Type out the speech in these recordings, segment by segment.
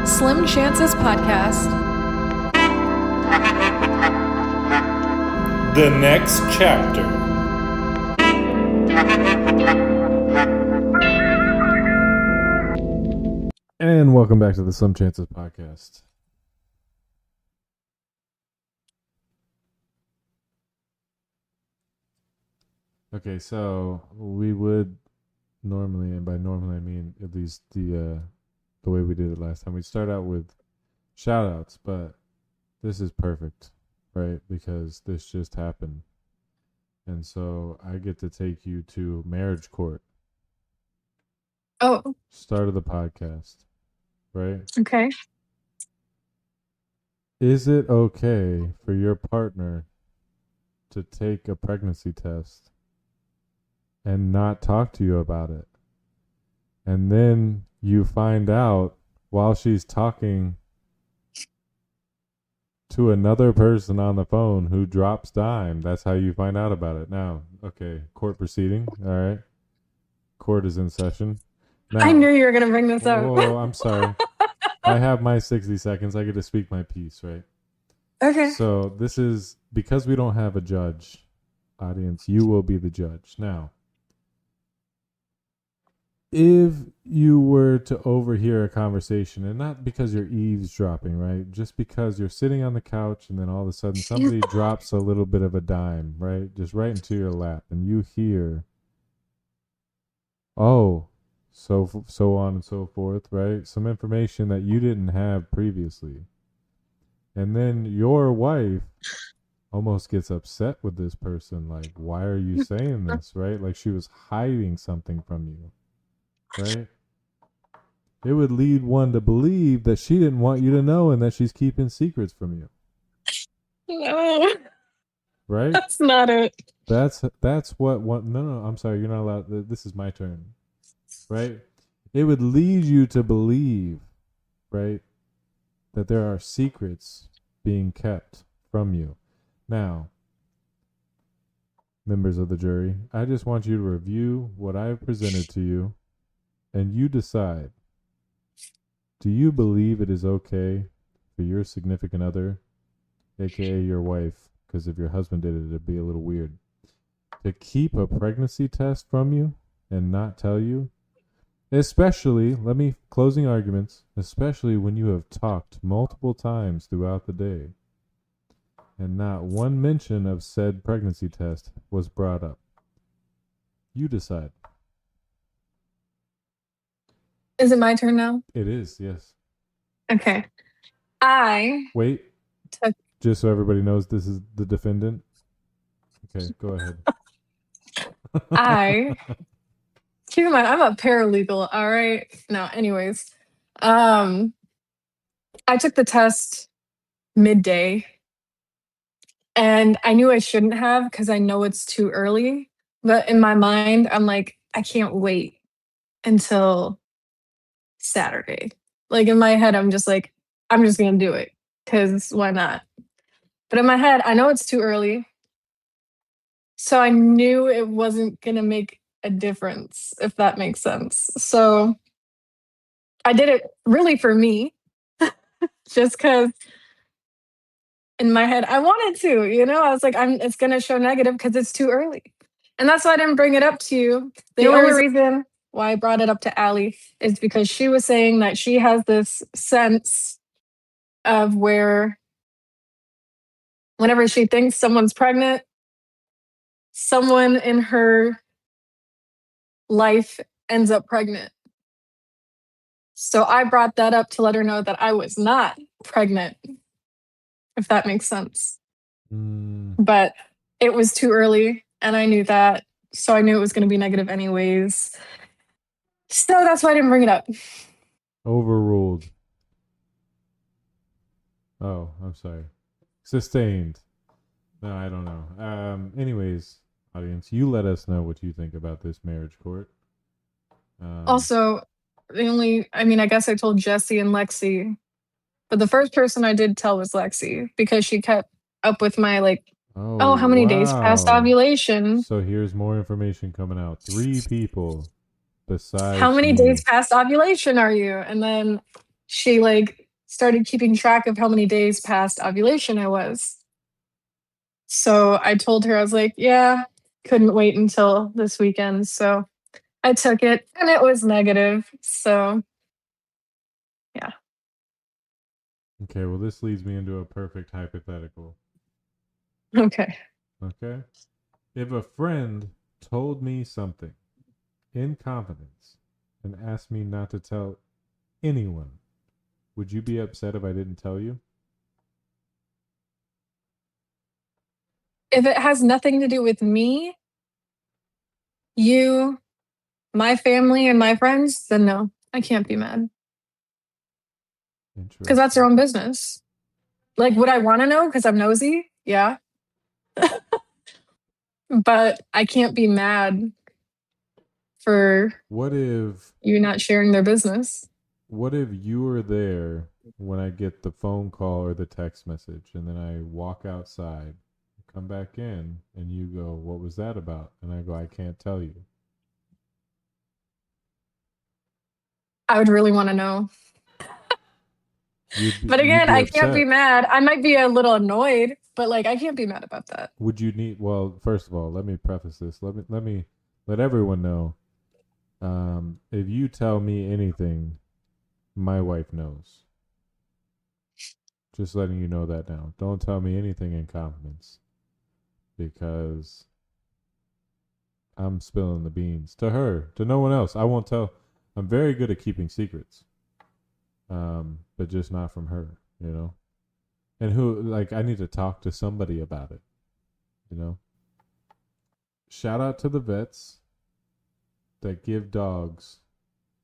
Slim Chances Podcast. The next chapter. And welcome back to the Slim Chances Podcast. Okay, so we would normally, and by normally I mean at least the way we did it last time, we'd start out with shout outs, but this is perfect, right? Because this just happened. And so I get to take you to marriage court. Oh, Start of the podcast, right? okay. Is it okay for your partner to take a pregnancy test and not talk to you about it? And then you find out while she's talking to another person on the phone who drops dime. That's how you find out about it. Now, okay, court proceeding. All right. Court is in session. Now, I knew you were going to bring this up. Oh, I'm sorry. I have my 60 seconds. I get to speak my piece, right? Okay. So this is because we don't have a judge, audience, you will be the judge. Now, if you were to overhear a conversation, and not because you're eavesdropping, right? Just because you're sitting on the couch and then all of a sudden somebody drops a little bit of a dime, right? Just right into your lap, and you hear, oh, so on and so forth, right? Some information that you didn't have previously. And then your wife almost gets upset with this person, like, why are you saying this, right? Like she was hiding something from you. Right? It would lead one to believe that she didn't want you to know and that she's keeping secrets from you. No. Right? That's not it. That's what one. No, I'm sorry. You're not allowed. This is my turn. Right? It would lead you to believe, right, that there are secrets being kept from you. Now, members of the jury, I just want you to review what I've presented to you. And you decide, do you believe it is okay for your significant other, aka your wife, because if your husband did it, it'd be a little weird, to keep a pregnancy test from you and not tell you? Especially, closing arguments, especially when you have talked multiple times throughout the day and not one mention of said pregnancy test was brought up. You decide. Is it my turn now? It is, yes. Okay. Wait. Just so everybody knows, this is the defendant. Okay, go ahead. Keep in mind, I'm a paralegal, all right? No, anyways. I took the test midday, and I knew I shouldn't have because I know it's too early. But in my mind, I'm like, I can't wait until Saturday. Like in my head, I'm just like, I'm just going to do it because why not? But in my head, I know it's too early. So I knew it wasn't going to make a difference, if that makes sense. So I did it really for me, just because in my head, I wanted to, I was like, it's going to show negative because it's too early. And that's why I didn't bring it up to you. The only reason why I brought it up to Allie is because she was saying that she has this sense of where whenever she thinks someone's pregnant, someone in her life ends up pregnant. So I brought that up to let her know that I was not pregnant, if that makes sense. But it was too early, and I knew that. So I knew it was going to be negative anyways. So that's why I didn't bring it up. Overruled. Oh, I'm sorry. Sustained. No, I don't know. Anyways, audience, you let us know what you think about this marriage court. Also, I guess I told Jesse and Lexi, but the first person I did tell was Lexi because she kept up with my how many days past ovulation. So here's more information coming out. 3 people how besides many days you. past ovulation are you? And then she like started keeping track of how many days past ovulation I was. So I told her, I was like, yeah, couldn't wait until this weekend. So I took it and it was negative. So yeah. Okay, well, this leads me into a perfect hypothetical. Okay. Okay? If a friend told me something in confidence and asked me not to tell anyone, would you be upset if I didn't tell you? If it has nothing to do with me, you, my family, and my friends, then no, I can't be mad because that's their Interesting. own business. Like, would I want to know because I'm nosy? Yeah. But I can't be mad for What if you not sharing their business. you were there when I get the phone call or the text message and then I walk outside, come back in and you go, "What was that about?" And I go, "I can't tell you." I would really want to know. But You'd again, be I can't be upset. mad. I might be a little annoyed, but like I can't be mad about that. Would you need well, first of all, let me preface this. Let everyone know. If you tell me anything, my wife knows. Just letting you know that now. Don't tell me anything in confidence because I'm spilling the beans to her, to no one else. I won't tell. I'm very good at keeping secrets, but just not from her, you know. And who, like, I need to talk to somebody about it, you know. Shout out to the vets that give dogs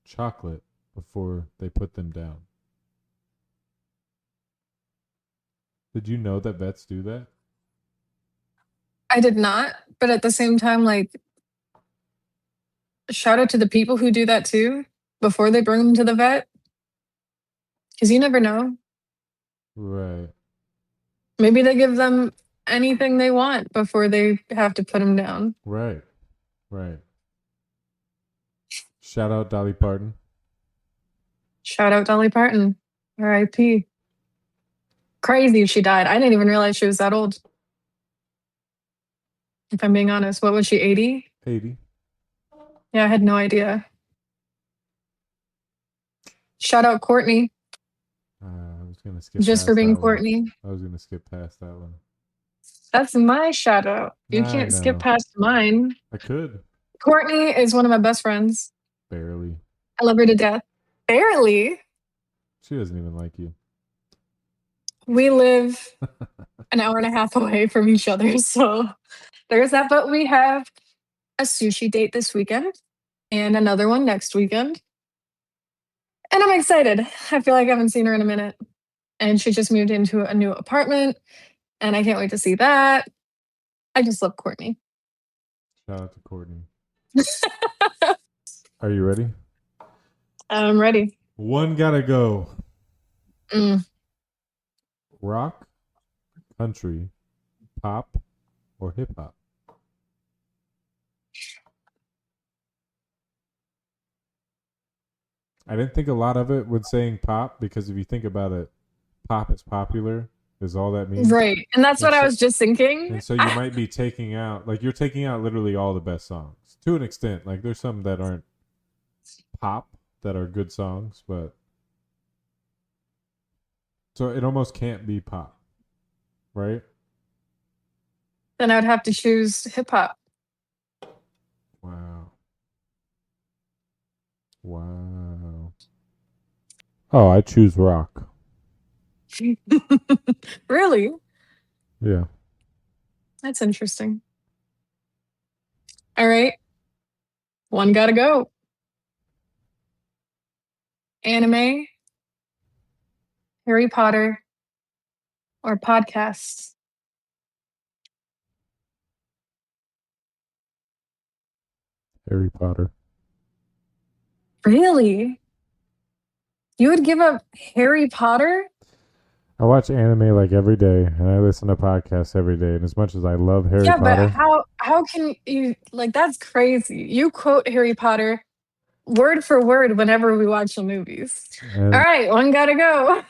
chocolate before they put them down. Did you know that vets do that? I did not, but at the same time, like shout out to the people who do that too before they bring them to the vet, because you never know. Right, Maybe they give them anything they want before they have to put them down. right, right. Shout out Dolly Parton. Shout out Dolly Parton, R.I.P. Crazy she died. I didn't even realize she was that old. If I'm being honest, what was she, 80? 80. Yeah, I had no idea. Shout out Courtney, I was gonna skip just for past being that one. Courtney. I was gonna skip past that one. That's my shout out. You I can't skip know. past mine. I could Courtney is one of my best friends. barely. I love her to death. Barely. She doesn't even like you. We live an hour and a half away from each other. So there's that. But we have a sushi date this weekend and another one next weekend. And I'm excited. I feel like I haven't seen her in a minute. And she just moved into a new apartment. And I can't wait to see that. I just love Courtney. Shout out to Courtney. Are you ready? I'm ready. One gotta go. Mm. Rock, country, pop, or hip hop? I didn't think a lot of it when saying pop because if you think about it, pop is popular is all that means. Right. And that's And what I so was just thinking. and so you might be taking out like you're taking out literally all the best songs to an extent. Like there's some that aren't pop that are good songs, but so it almost can't be pop, right? Then I would have to choose hip hop. Wow. Wow. Oh, I choose rock. Really? Yeah. That's interesting. All right. One gotta go. Anime, Harry Potter, or podcasts. Harry Potter. Really? You would give up Harry Potter? I watch anime like every day and I listen to podcasts every day. And as much as I love Harry Yeah, but Potter, how can you like that's crazy. You quote Harry Potter word for word whenever we watch the movies. All And right, one gotta go.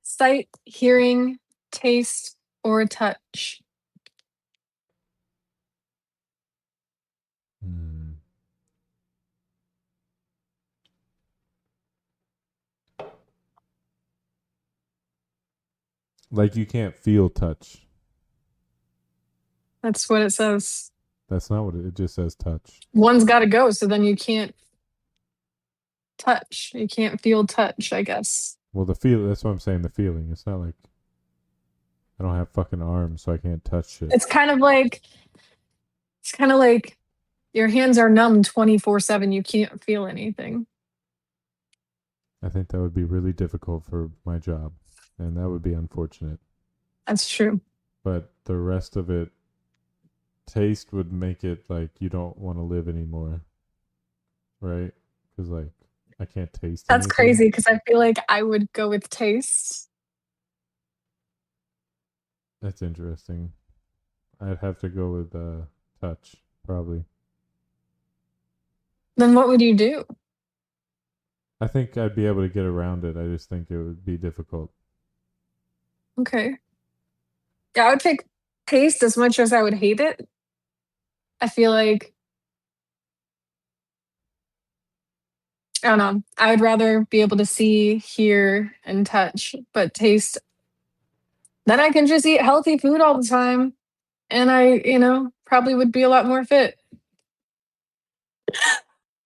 Sight, hearing, taste, or touch. hmm, like you can't feel touch. That's what it says. That's not what it just says touch. One's gotta go, so then you can't touch. You can't feel touch, I guess. Well, the feel that's what I'm saying, the feeling. It's not like I don't have fucking arms so I can't touch shit. It's kind of like your hands are numb 24/7. You can't feel anything. I think that would be really difficult for my job and that would be unfortunate. That's true. But the rest of it, taste would make it like you don't want to live anymore, right? Because like I can't taste That's anything. crazy because I feel like I would go with taste. That's interesting. I'd have to go with touch probably. Then what would you do? I think I'd be able to get around it. I just think it would be difficult. Okay. Yeah, I would pick taste as much as I would hate it. I feel like, I don't know, I would rather be able to see, hear, and touch, but taste, then I can just eat healthy food all the time. And probably would be a lot more fit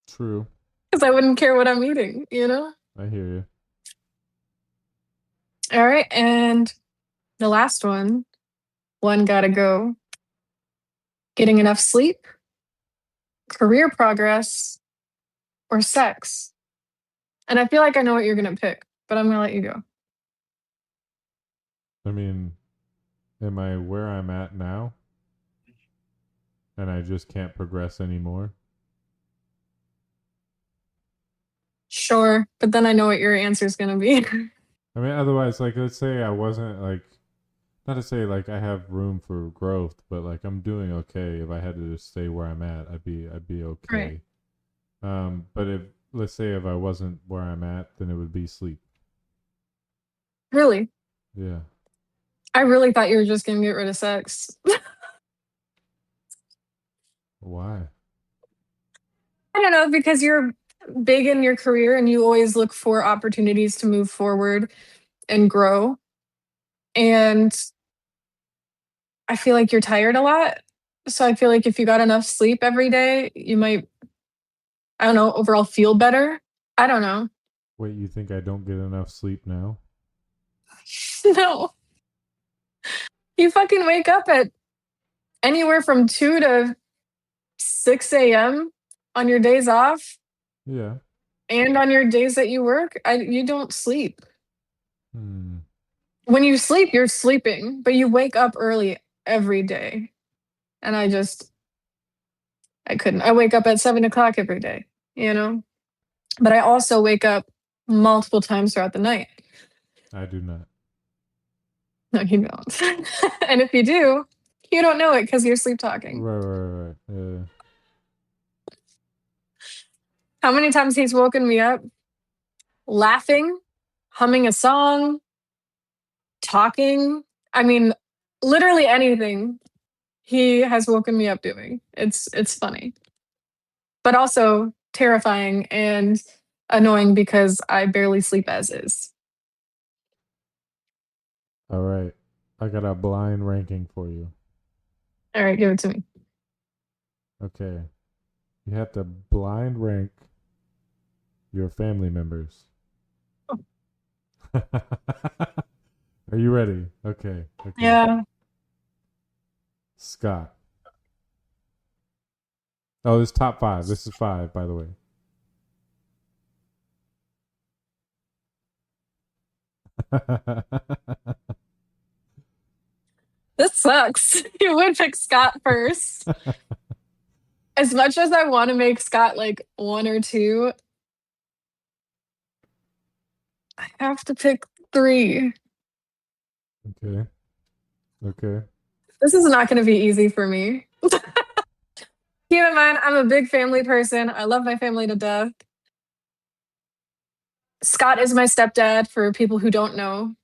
True. because I wouldn't care what I'm eating? I hear you. All right. And the last one gotta go. Getting enough sleep, career progress, or sex. And I feel like I know what you're going to pick, but I'm going to let you go. I mean, am I where I'm at now and I just can't progress anymore? Sure. But then I know what your answer is going to be. I mean, otherwise, like, let's say I wasn't like, not to say like I have room for growth, but like I'm doing okay. If I had to just stay where I'm at, I'd be Right. okay. But if let's say if I wasn't where I'm at, then it would be sleep. Really? Yeah. I really thought you were just going to get rid of sex. Why? I don't know, because you're big in your career and you always look for opportunities to move forward and grow. And I feel like you're tired a lot. So I feel like if you got enough sleep every day, you might, I don't know, overall feel better. I don't know. Wait, you think I don't get enough sleep now? No. You fucking wake up at anywhere from 2 to 6 a.m. on your days off Yeah. and on your days that you work. You don't sleep. Hmm. When you sleep, you're sleeping, but you wake up early every day. And I couldn't. I wake up at 7 o'clock every day? But I also wake up multiple times throughout the night. I do not. No, you don't. And if you do, you don't know it because you're sleep talking. Right, right, right. How many times he's woken me up laughing, humming a song, talking. I mean, literally anything he has woken me up doing. It's funny, but also terrifying and annoying because I barely sleep as is. All right. I got a blind ranking for you. All right, give it to me. Okay. You have to blind rank your family members. Are you ready? Okay. Okay. Yeah. Scott. Oh, this is top five. This is five, by the way. This sucks. You would pick Scott first. As much as I want to make Scott like one or two, I have to pick three. Okay. Okay. This is not going to be easy for me. Keep in mind, I'm a big family person. I love my family to death. Scott is my stepdad for people who don't know.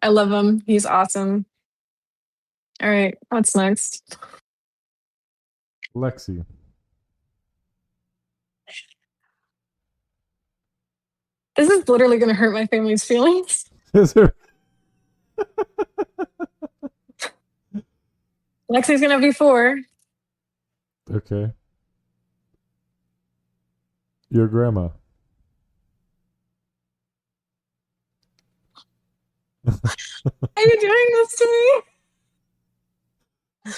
I love him. He's awesome. All right, what's next? Lexi. This is literally going to hurt my family's feelings. Is there? Lexi's going to be 4. Okay. Your grandma. Are you doing this to me?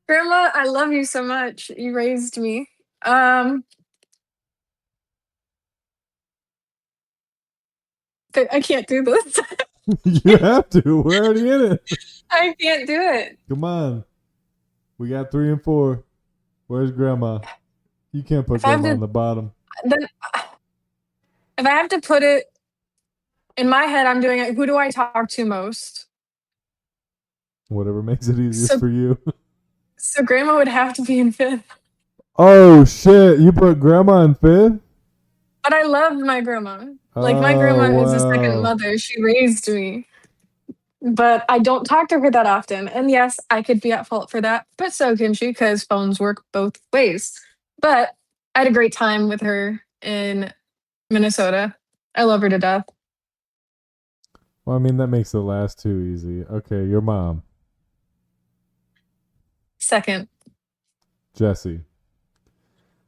Grandma, I love you so much. You raised me. But I can't do this. You have to. We're already in it. I can't do it. Come on. We got 3 and 4. Where's grandma? You can't put If I have grandma on to, the bottom. then if I have to put it in my head, I'm doing it. Who do I talk to most? Whatever makes it easiest So, for you. so grandma would have to be in 5th. Oh shit! You put grandma in 5th. But I love my grandma. Like my Oh grandma is a second wow. mother. She raised me. But I don't talk to her that often. And yes, I could be at fault for that, but so can she because phones work both ways. But I had a great time with her in Minnesota. I love her to death. Well, I mean that makes the last 2 easy. Okay, your mom, Second, Jessie.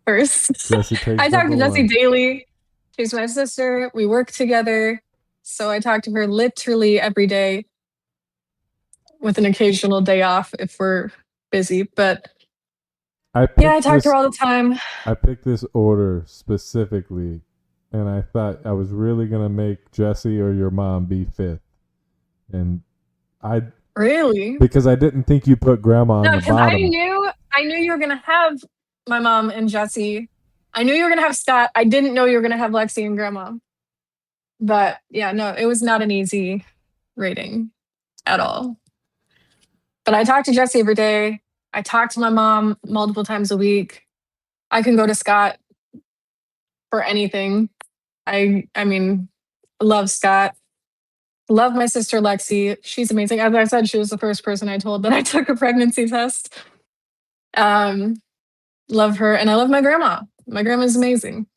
first. Jessie takes I talk number to Jessie 1. daily. She's my sister. We work together. So I talk to her literally every day with an occasional day off if we're busy. But I yeah, I picked talk to her this. all the time. I picked this order specifically, and I thought I was really gonna make Jessie or your mom be 5th, and I Really? because I didn't think you put grandma on No, the because I bottom. knew I knew you were gonna have my mom and Jesse. I knew you were gonna have Scott. I didn't know you were gonna have Lexi and Grandma. But yeah, no, it was not an easy rating at all. But I talk to Jesse every day. I talk to my mom multiple times a week. I can go to Scott for anything. I mean, love Scott. Love my sister Lexi. She's amazing. As I said, she was the first person I told that I took a pregnancy test. Um, love her, and I love my grandma. My grandma's amazing.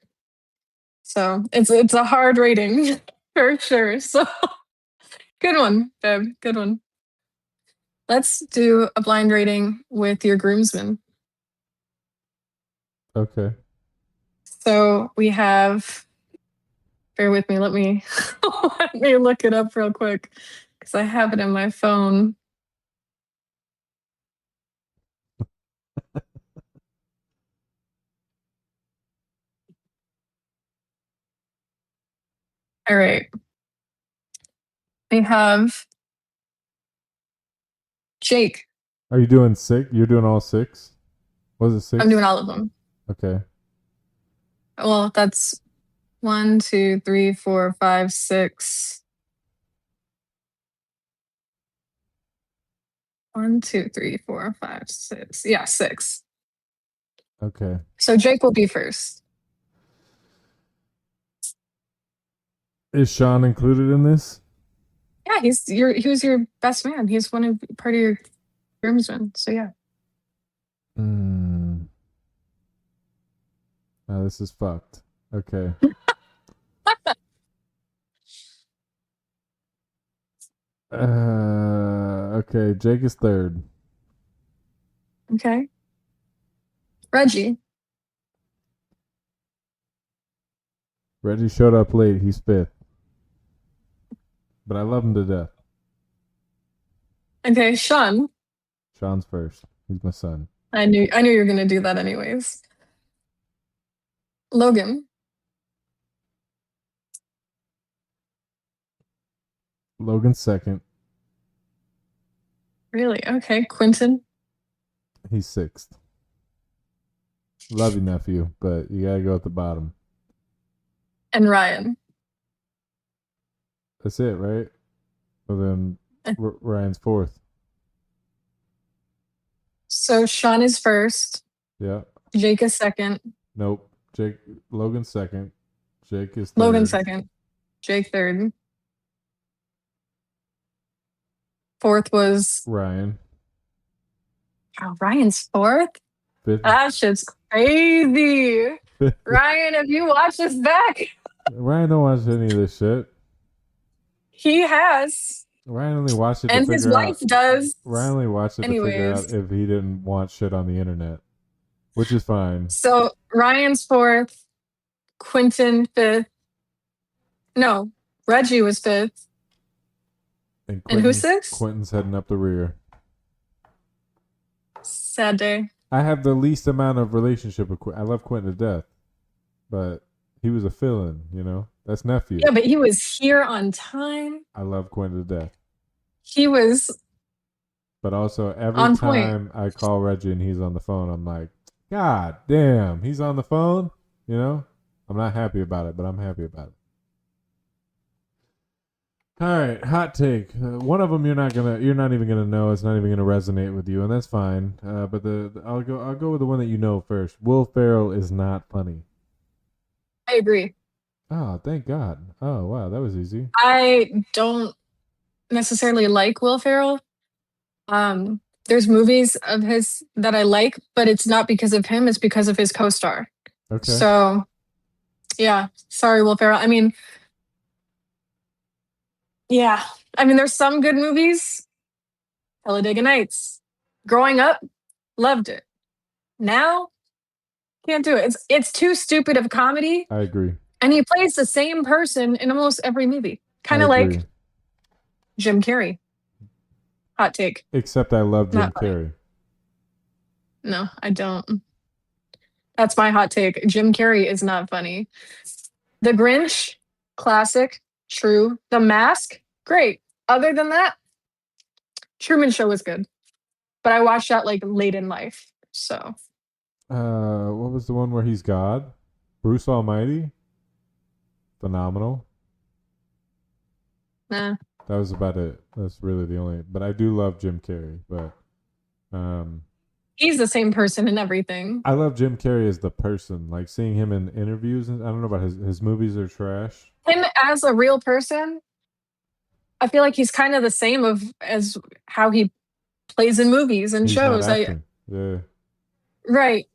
So it's a hard rating for sure. So good one, babe. Good one. Let's do a blind rating with your groomsmen. Okay. So we have. Bear with me. Let me let me look it up real quick because I have it in my phone. All right. We have Jake. Are you doing 6? You're doing all 6? Was it I'm doing 6? all of them. Okay. Well, that's 1, 2, 3, 4, 5, 6. 1, 2, 3, 4, 5, 6. Yeah, 6. Okay. So Jake will be first. Is Sean included in this? Yeah, he was your best man. He's one of part of your groomsmen. So yeah. Hmm. Now this is fucked. Okay. Okay. Jake is 3rd. Okay. Reggie. Reggie showed up late. He's 5th. But I love him to death. Okay, Sean. Sean's first. He's my son. I knew you were gonna do that anyways. Logan. Logan's 2nd. Really? Okay. Quentin He's 6th. Love you, nephew, but you gotta go at the bottom. and Ryan. That's it, right? Well, then Ryan's 4th. So Sean is first. Yeah. Jake is second. Nope. Jake Logan's second. Jake is Logan third. second. Jake third. Fourth was Ryan. oh, Ryan's fourth. Fifth. That shit's crazy. Ryan, if you watch this back, Ryan don't watch any of this shit. he has. Ryan only watched it to And his figure wife out. does. Ryan only watched it to figure out Anyways, if he didn't want shit on the internet, which is fine. so Ryan's fourth, Quentin fifth. No, Reggie was fifth. And And who's sixth? Quentin's heading up the rear. Sad day. I have the least amount of relationship with Quentin. I love Quentin to death, but he was a fill-in, you know? That's nephew. Yeah, but he was here on time. I love Quentin to death. He was But also, every on point. time I call Reggie and he's on the phone, I'm like, God damn, he's on the phone? You know? I'm not happy about it, but I'm happy about it. All right, hot take. One of them you're not even gonna know. It's not even gonna resonate with you, and that's fine. But I'll go with the one that you know first. Will Ferrell is not funny. I agree. Oh, thank God. Oh, wow, that was easy. I don't necessarily like Will Ferrell. There's movies of his that I like, but it's not because of him, it's because of his co-star. Okay, So yeah, sorry, Will Ferrell. I mean, yeah. I mean, there's some good movies. Talladega Nights. Growing up, loved it. Now, can't do it. It's too stupid of comedy, I agree. and he plays the same person in almost every movie. I Kind of agree. like Jim Carrey. Hot take. Except I love Jim Not funny. Carrey. No, I don't. That's my hot take. Jim Carrey is not funny. The Grinch, classic, true. The Mask, great. Other than that, Truman Show was good, but I watched that like late in life. So, What was the one where he's God? Bruce Almighty. Phenomenal. nah. That was about it. That's really the only. But I do love Jim Carrey. But um, He's the same person in everything. I love Jim Carrey as the person. Like seeing him in interviews, and I don't know about his movies are trash. Him as a real person, I feel like he's kind of the same of as how he plays in movies and He's not shows. I acting. Yeah, right.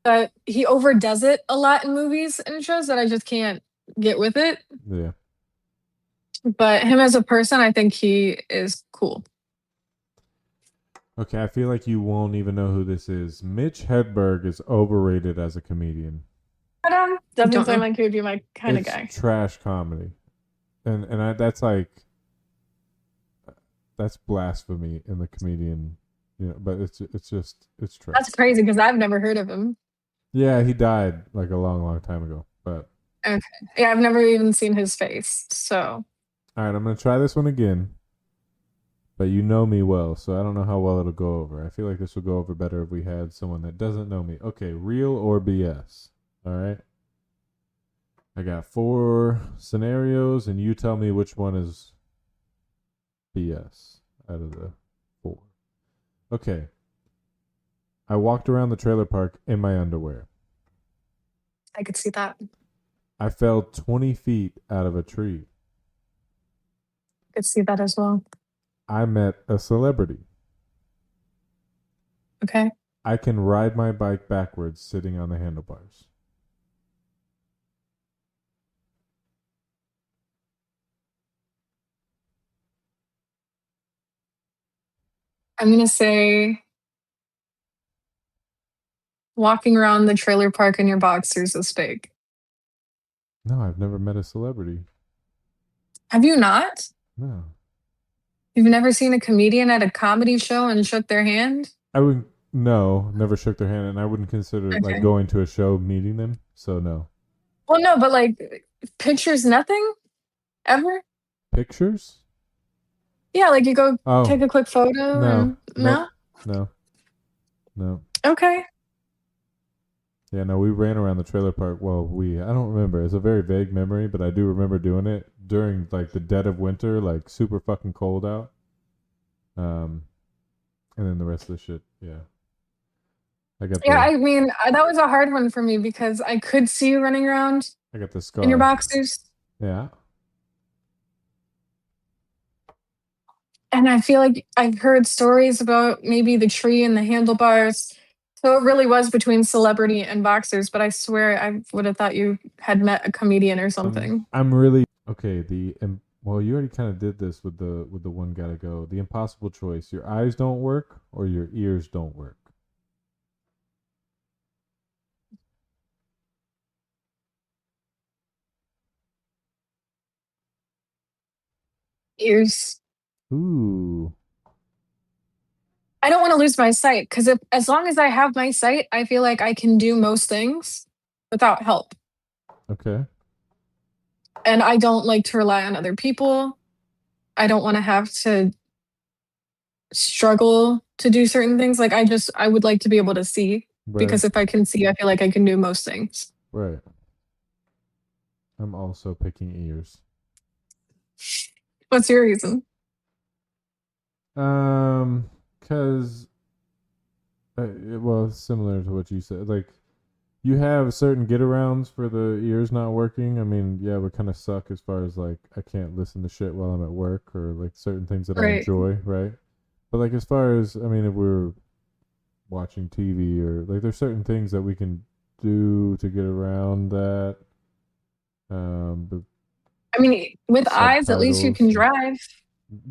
But he overdoes it a lot in movies and shows that I just can't get with it. yeah. But him as a person, I think he is cool. Okay, I feel like you won't even know who this is. Mitch Hedberg is overrated as a comedian. But doesn't don't It's seem know. like he would be my kind of it's guy. trash comedy, that's like that's blasphemy in the comedian. You know, but it's trash. That's crazy because I've never heard of him. Yeah, he died like a long time ago. But Okay. Yeah, I've never even seen his face. So all right, I'm gonna try this one again. But you know me well, so I don't know how well it'll go over. I feel like this will go over better if we had someone that doesn't know me. Okay, real or BS. All right. I got 4 scenarios, and you tell me which one is BS out of the 4. Okay. I walked around the trailer park in my underwear. I could see that. I fell 20 feet out of a tree. I could see that as well. I met a celebrity. Okay. I can ride my bike backwards sitting on the handlebars. I'm gonna say walking around the trailer park in your boxers is fake. No, I've never met a celebrity. Have you not? No. You've never seen a comedian at a comedy show and shook their hand? I would no, never shook their hand, and I wouldn't consider like Okay. going to a show meeting them. So no. Well, no, but like pictures, nothing ever. Pictures? Yeah, like you go Oh take a quick photo no, and nope, no. no, no. Okay. Yeah, no. We ran around the trailer park. Well, I don't remember. It's a very vague memory, but I do remember doing it during like the dead of winter, like super fucking cold out. Um, and then the rest of the shit, yeah. I got Yeah, the I mean, that was a hard one for me because I could see you running around I got the in your scar. boxers. Yeah. And I feel like I've heard stories about maybe the tree and the handlebars. So it really was between celebrity and boxers, but I swear I would have thought you had met a comedian or something. I'm really okay. Well, you already kind of did this with the one gotta go. The impossible choice: your eyes don't work or your ears don't work. Ears. Ooh. I don't want to lose my sight because if as long as I have my sight, I feel like I can do most things without help. Okay. And I don't like to rely on other people. I don't want to have to struggle to do certain things. Like I would like to be able to see Right. because if I can see, I feel like I can do most things. Right. I'm also picking ears. What's your reason? Um, because well, similar to what you said, like you have certain get arounds for the ears not working. I mean, yeah, it would kind of suck as far as like I can't listen to shit while I'm at work or like certain things that I Right. enjoy, right? But like as far as I mean, if we're watching TV or like there's certain things that we can do to get around that. But I mean, with eyes, at least you subtitles can and drive.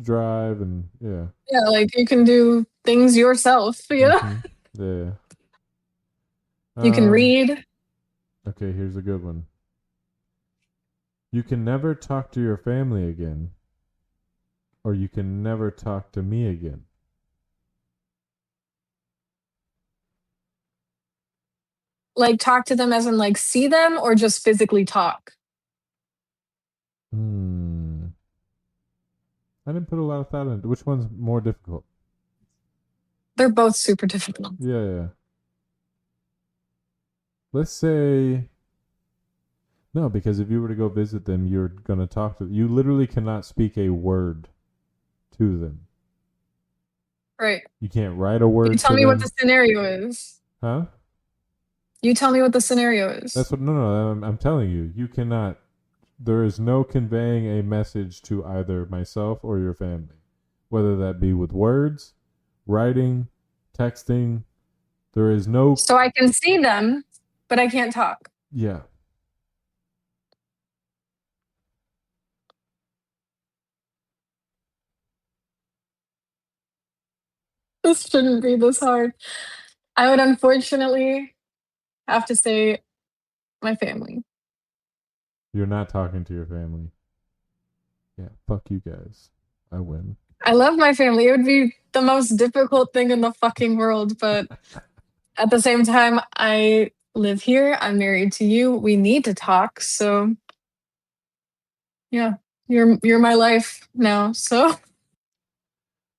drive and yeah. Yeah, like you can do things yourself, you know? Mm-hmm. Yeah. You can Um. read. Okay. Here's a good one. You can never talk to your family again, or you can never talk to me again. Like talk to them as in like see them or just physically talk. Hmm. I didn't put a lot of thought into which one's more difficult. They're both super difficult. Yeah. Yeah. Let's say no, because if you were to go visit them, you're gonna talk to. You literally cannot speak a word to them. Right. You can't write a You word tell to me what the them, scenario is. huh? You tell me what the scenario is. That's what. No, no. I'm telling you, you cannot. There is no conveying a message to either myself or your family, whether that be with words, writing, texting. There is no. So I can see them, but I can't talk. Yeah. This shouldn't be this hard. I would unfortunately have to say my family. You're not talking to your family. Yeah. Fuck you guys. I win. I love my family. It would be the most difficult thing in the fucking world, but at the same time, I live here. I'm married to you. We need to talk. So yeah, you're my life now. So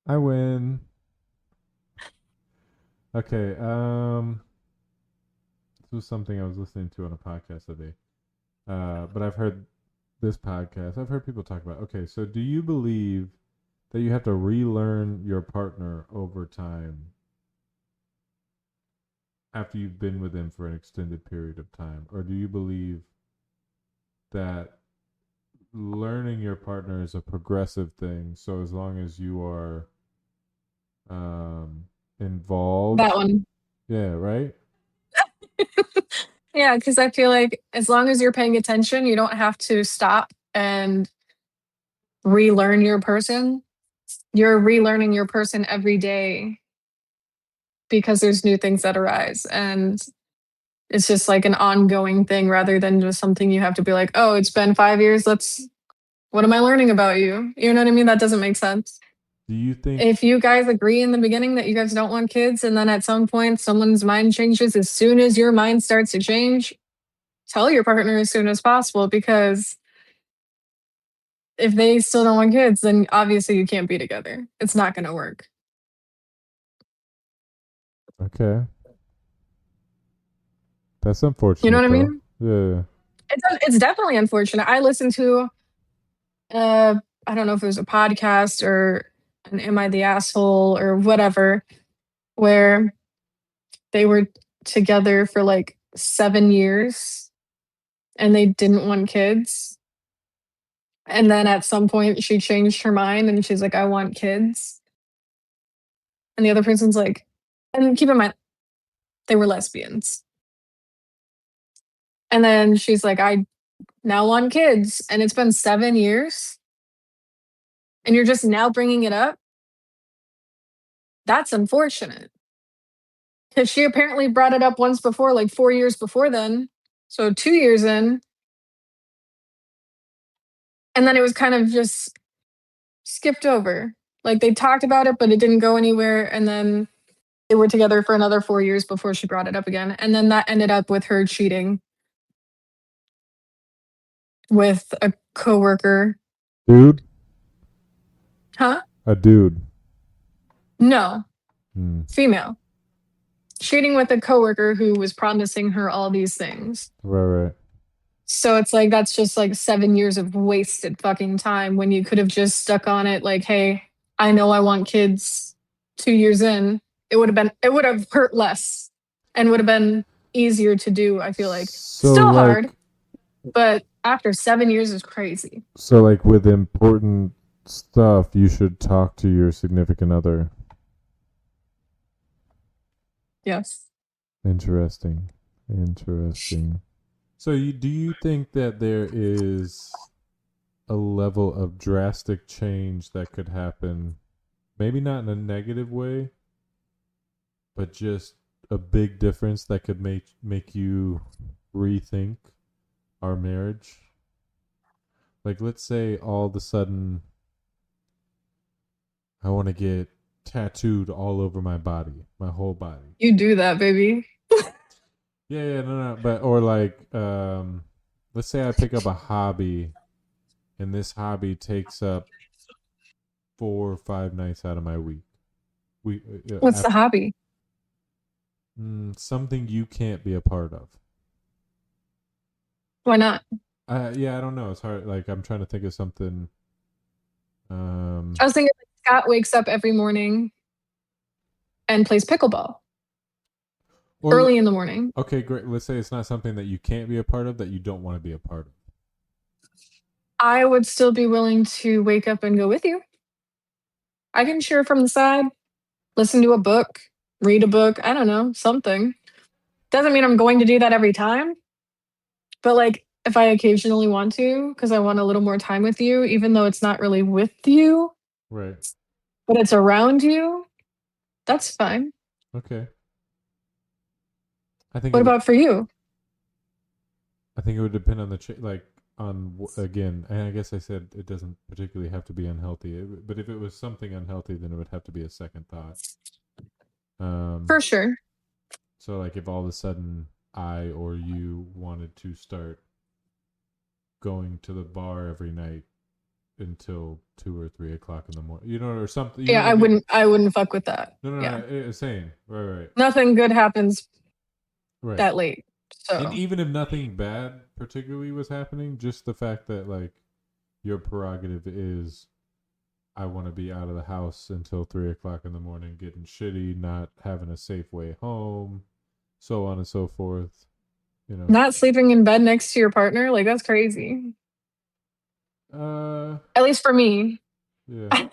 I win. Okay. This was something I was listening to on a podcast today. But I've heard this podcast. I've heard people talk about. Okay, so do you believe that you have to relearn your partner over time after you've been with them for an extended period of time, or do you believe that learning your partner is a progressive thing? So as long as you are um, that involved, one. yeah, right. Yeah, because I feel like as long as you're paying attention, you don't have to stop and relearn your person. You're relearning your person every day because there's new things that arise. And it's just like an ongoing thing rather than just something you have to be like, oh, it's been 5 years. What am I learning about you? You know what I mean? That doesn't make sense. Do you think If you guys agree in the beginning that you guys don't want kids, and then at some point someone's mind changes, as soon as your mind starts to change, tell your partner as soon as possible because if they still don't want kids, then obviously you can't be together. It's not going to work. okay? That's You know what unfortunate I though. mean? Yeah. It's definitely unfortunate. I listened to I don't know if it was a podcast or an Am I the Asshole or whatever, where they were together for like 7 years and they didn't want kids. And then at some point she changed her mind and she's like, I want kids. And the other person's like, and keep in mind, they were lesbians. And then she's like, I now want kids. And it's been 7 years and you're just now bringing it up. That's unfortunate. Because she apparently brought it up once before, like 4 years before then. So 2 years in. And then it was kind of just skipped over. Like they talked about it, but it didn't go anywhere. And then they were together for another 4 years before she brought it up again. And then that ended up with her cheating with a coworker. Dude? Huh? A dude. No, Hmm. female. Cheating with a coworker who was promising her all these things. Right, right. So it's like that's just like 7 years of wasted fucking time when you could have just stuck on it like, hey, I know I want kids 2 years in. It would have hurt less and would have been easier to do, I feel like. So Still hard, like but after 7 years is crazy. so like with important stuff you should talk to your significant other. Yes. Interesting. Interesting. So do you think that there is a level of drastic change that could happen, maybe not in a negative way, but just a big difference that could make you rethink our marriage? Like let's say all of a sudden I want to get tattooed all over my body, my whole body. You do that, baby. Yeah, yeah, no, no, but or like let's say I pick up a hobby and this hobby takes up 4 or 5 nights out of my week. We What's the after, hobby? something you can't be a part of. Why not? Yeah, I don't know. It's hard. Like I'm trying to think of something. Um, I was thinking like Scott wakes up every morning and plays pickleball or early in the morning. okay, great. Let's say it's not something that you can't be a part of that you don't want to be a part of. I would still be willing to wake up and go with you. I can cheer from the side, listen to a book, read a book. I don't know, something. Doesn't mean I'm going to do that every time, but like if I occasionally want to, because I want a little more time with you, even though it's not really with you, Right. but it's around you, that's fine. Okay. I think it What would. about for you? I think it would depend on the like on again. And I guess I said it doesn't particularly have to be unhealthy, but if it was something unhealthy, then it would have to be a second thought. Um, For sure. so like if all of a sudden I or you wanted to start going to the bar every night until 2 or 3 o'clock in the morning, you know, or something, you know Yeah, what I mean? I wouldn't fuck with that. No, no, Yeah. no. It's saying right, right, Nothing good happens right. that late. And So even if nothing bad particularly was happening, just the fact that like your prerogative is I want to be out of the house until 3 o'clock in the morning, getting shitty, not having a safe way home, so on and so forth. You know, not sleeping in bed next to your partner, like that's crazy. uh, At least for me. yeah,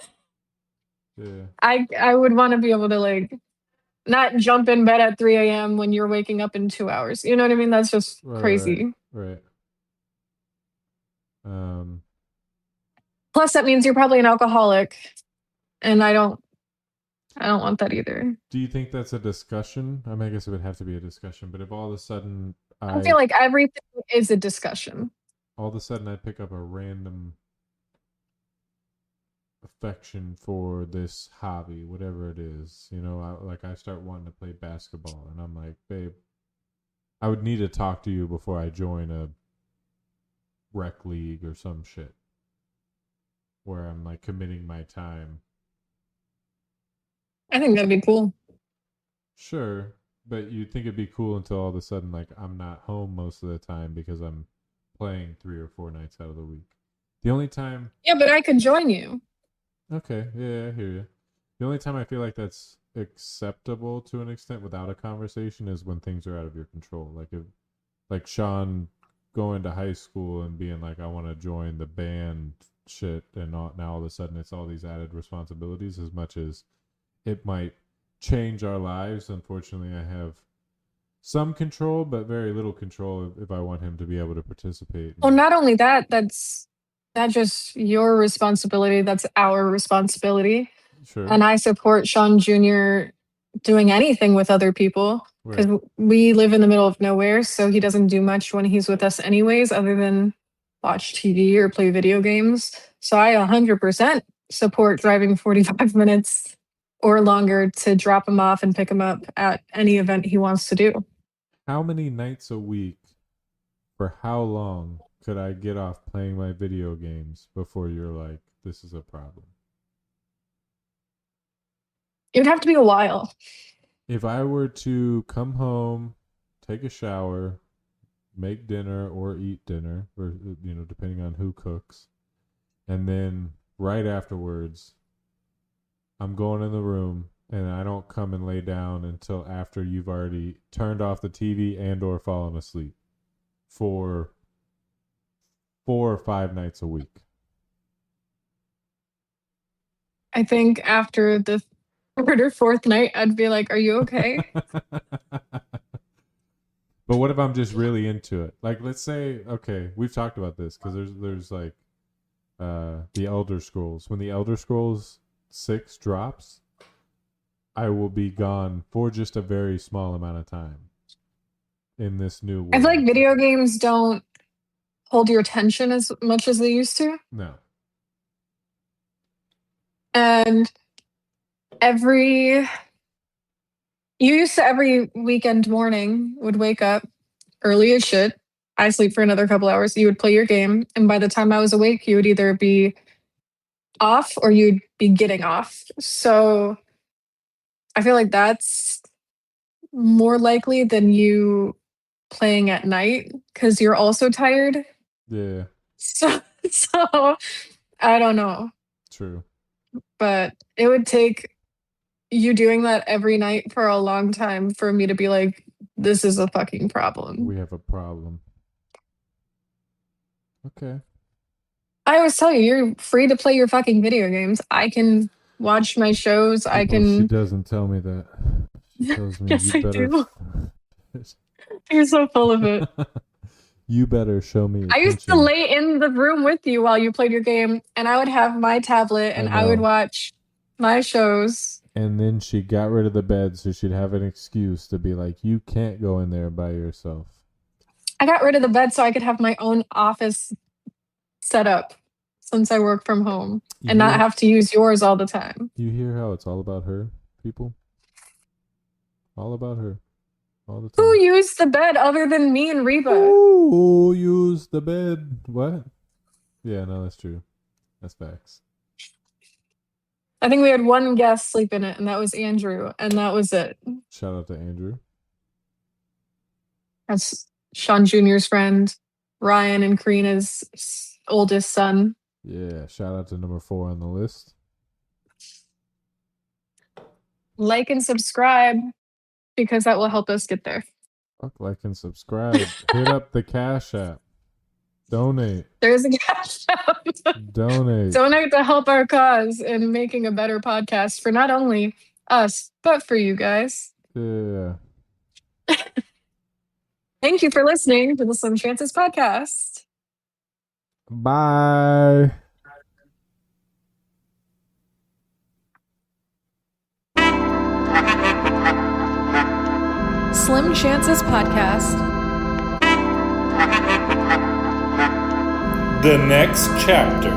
yeah, I would want to be able to like not jump in bed at 3 a.m. when you're waking up in 2 hours. You know what I mean? That's just right, right, crazy. right. Um, Plus that means you're probably an alcoholic and I don't want that either. do you think that's a discussion? I mean, I guess it would have to be a discussion. But if I feel like everything is a discussion. all of a sudden I pick up a random affection for this hobby, whatever it is, you know, like I start wanting to play basketball, and I'm like, babe, I would need to talk to you before I join a rec league or some shit where I'm like committing my time. I think that'd be cool. Sure, but you'd think it'd be cool until all of a sudden, like, I'm not home most of the time because I'm playing 3 or 4 nights out of the week. The only time, Yeah, but I could join you. okay, yeah, I hear you. The only time I feel like that's acceptable to an extent without a conversation is when things are out of your control. Like Sean going to high school and being like, I want to join the band shit, and now all of a sudden it's all these added responsibilities. As much as it might change our lives, unfortunately, I have some control, but very little control if I want him to be able to participate. Well, not only that, that's not just your responsibility, that's our responsibility. Sure, And I support Sean Jr. doing anything with other people right. because we live in the middle of nowhere. So he doesn't do much when he's with us, anyways, other than watch TV or play video games. So I 100% support driving 45 minutes or longer to drop him off and pick him up at any event he wants to do. How many nights a week for how long could I get off playing my video games before you're like, this is a problem? It would have to be a while. If I were to come home, take a shower, make dinner or eat dinner, or depending on who cooks, and then right afterwards, I'm going in the room and I don't come and lay down until after you've already turned off the TV and or fallen asleep for 4 or 5 nights a week. I think after the third or fourth night, I'd be like, "Are you okay?" But what if I'm just really into it? Like, let's say, okay, we've talked about this because there's like the Elder Scrolls. When the Elder Scrolls 6 drops, I will be gone for just a very small amount of time in this new I feel world. like video games don't hold your attention as much as they used to. No. And every you used to every weekend morning would wake up early as shit. I sleep for another couple hours. You would play your game, and by the time I was awake, you would either be off or you'd be getting off. So I feel like that's more likely than you playing at night because you're also tired. Yeah. So, so I don't know, True. but it would take you doing that every night for a long time for me to be like, this is a fucking problem. We have a problem. Okay. I always tell you, you're free to play your fucking video games. I can watch my shows. I Well, she can. doesn't tell me that. She tells me Yes, you I better. do. You're so full of it. You better show me I used to attention. lay in the room with you while you played your game, and I would have my tablet I and I would know. watch my shows. And then she got rid of the bed so she'd have an excuse to be like, you can't go in there by yourself. I got rid of the bed so I could have my own office set up since I work from home You and not hear, have to use yours all the time. you hear how it's all about her, people? All about her. All the Who time. used the bed other than me and Reba? Ooh, use the bed. What? Yeah, no, that's true. That's facts. I think we had one guest sleep in it, and that was Andrew, and that was it. Shout out to Andrew. That's Sean Jr.'s friend, Ryan and Karina's oldest son. Yeah, shout out to number 4 on the list. Like and subscribe because that will help us get there. Fuck, like, and subscribe. Hit up the Cash App. Donate. There's a cash app. Donate. Donate to help our cause in making a better podcast for not only us, but for you guys. Yeah. Thank you for listening to the Slim Chances podcast. Bye. Slim Chances podcast. The next chapter.